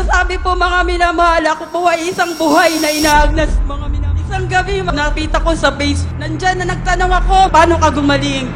Masasabi po mga minamahal, ako po ay isang buhay na inaagnas mga minamahal. Isang gabi, nakita ko sa Facebook, nandyan na nagtanong ako, paano ka gumaling?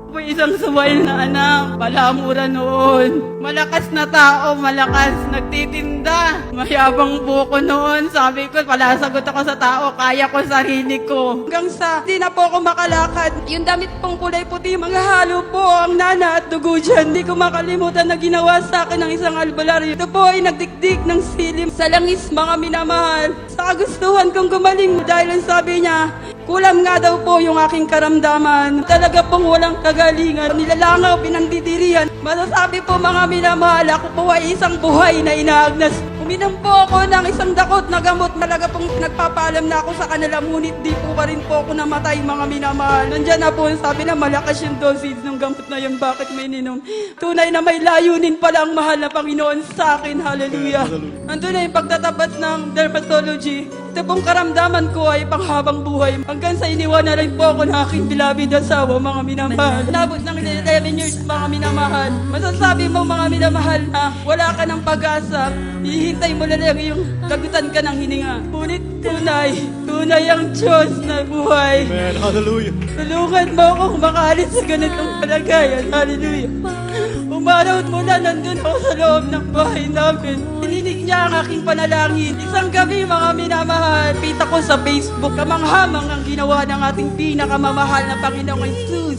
Po isang suway na anak, palamura noon. Malakas na tao, malakas, nagtitinda. Mayabang buko noon. Sabi ko, palasagot ako sa tao, kaya ko sarili ko. Hanggang sa, di na po ako makalakad. Yung damit pong kulay puti, mga halo po ang nana at dugo dyan. Di ko makalimutan na ginawa sa akin ng isang albularyo. Ito po ay nagdikdik ng silim sa langis, mga minamahal. Sa kagustuhan kong gumaling dahil ang sabi niya, kulam nga daw po yung aking karamdaman. Talaga pong walang kagalingan. Nilalangaw, pinandidirihan. Masasabi po mga minamahal, ako po ay isang buhay na inaagnas. Uminom po ako ng isang dakot na gamot. Talaga pong nagpapaalam na ako sa kanila. Ngunit di po pa rin po ako namatay mga minamahal. Nandyan na po, sabi na malakas yung dosage ng gamot na yan. Bakit may ninom? Tunay na may layunin pala ang mahal na Panginoon sa akin. Hallelujah. Nandun na yung pagtatapat ng dermatology. Ito pong karamdaman ko ay panghabang buhay. Hanggang sa iniwan na rin po ako ng aking bilabid asawa, mga minamahal. Nabot ng 11 years, mga minamahal. Masasabi mo, mga minamahal, na wala ka ng pag-asa. Hihintay mo na lang yung lagutan ka ng hininga. Ngunit tunay ang Diyos na buhay. Amen. Hallelujah. Tulungan mo akong makaalis sa ganitong kalagayan. Hallelujah. Umaraw mula nandun ako sa loob ng bahay namin. Pininig niya ang aking panalangin. Isang gabi, mga minamahal, pita ko sa Facebook, kamanghamang ang ginawa ng ating pinakamamahal na Panginoong Jesus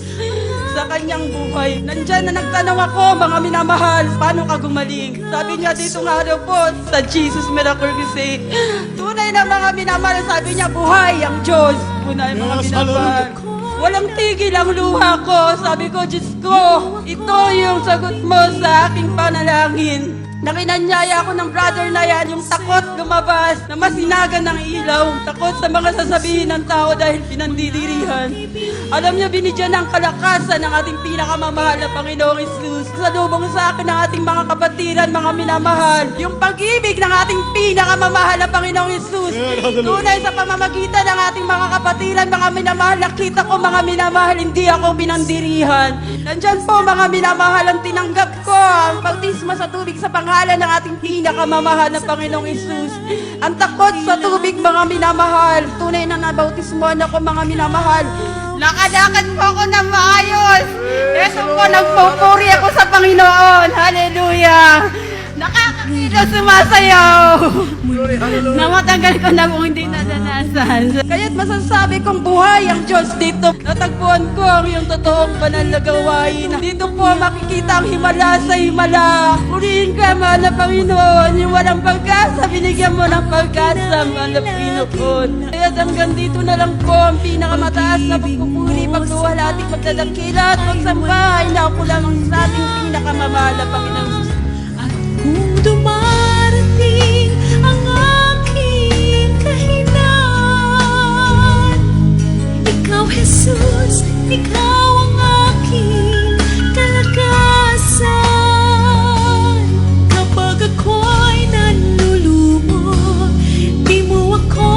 sa kanyang buhay. Nandyan na nagtanong ako, mga minamahal, paano ka gumaling? Sabi niya dito nga daw po sa Jesus Miracle Crusade. Tunay na mga minamahal, sabi niya, buhay ang Diyos. Tunay mga Yes, minamahal. Walang tigil ang luha ko. Sabi ko, Diyos ko, ito yung sagot mo sa aking panalangin. Nakinanyaya ako ng brother na yan, yung takot lumabas, na masinagan ng ilaw, takot sa mga sasabihin ng tao dahil pinandidirihan. Alam niyo, binigyan ng kalakasan ng ating pinakamamahal na Panginoong Jesus. Salubong sa akin ng ating mga kapatiran, mga minamahal, yung pag-ibig ng ating pinakamamahal na Panginoong Jesus. Tunay sa pamamagitan ng ating mga kapatiran, mga minamahal, nakita ko mga minamahal, hindi ako pinandirihan. Nandyan po mga minamahal, ang tinanggap ko ang bautismo sa tubig sa pangalan ng ating pinakamamahal na Panginoong Jesus. Ang takot sa tubig, mga minamahal, tunay na nabautismoan ako, mga minamahal. Lakad-lakad po ako na maayos. Yeso po, nagpupuri ako sa Panginoon. Hallelujah. Nakakakita, sumasayaw. Na matagal ko na kung hindi nadanasan. Kaya't masasabi kong buhay ang Diyos dito. Natagpuan ko ang iyong totoong banal na gawain. Dito po makikita ang himala sa himala. Purihin ka, mahal na Panginoon. Yung walang pag-asa, binigyan mo ng pag-asa, mahal na Panginoon. Kaya't hanggang dito na lang po ang pinakamataas na pagpupuri, pagduwalhati, pagdadakila at pagsamba ay naupo lamang sa ating pinakamamahal na Panginoon. Kung dumarating ang aking kahinaan, ikaw, Jesus, ikaw ang aking kalakasan. Kapag ako'y nanlulumo, di mo ako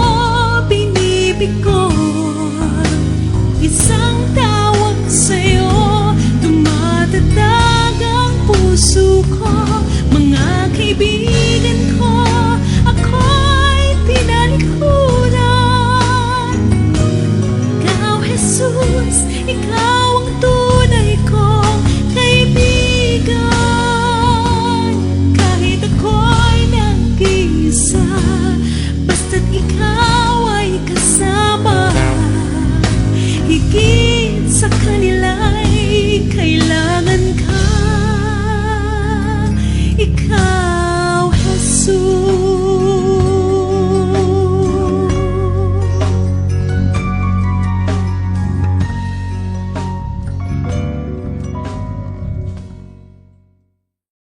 binibigon. Isang tawag sa'yo, tumatatag ang puso ko. Mga kaibigan ko, ako'y tinalikuran. Ikaw, Jesus, ikaw ang tunay kong kaibigan. Kahit ako'y nag-iisa, basta't ikaw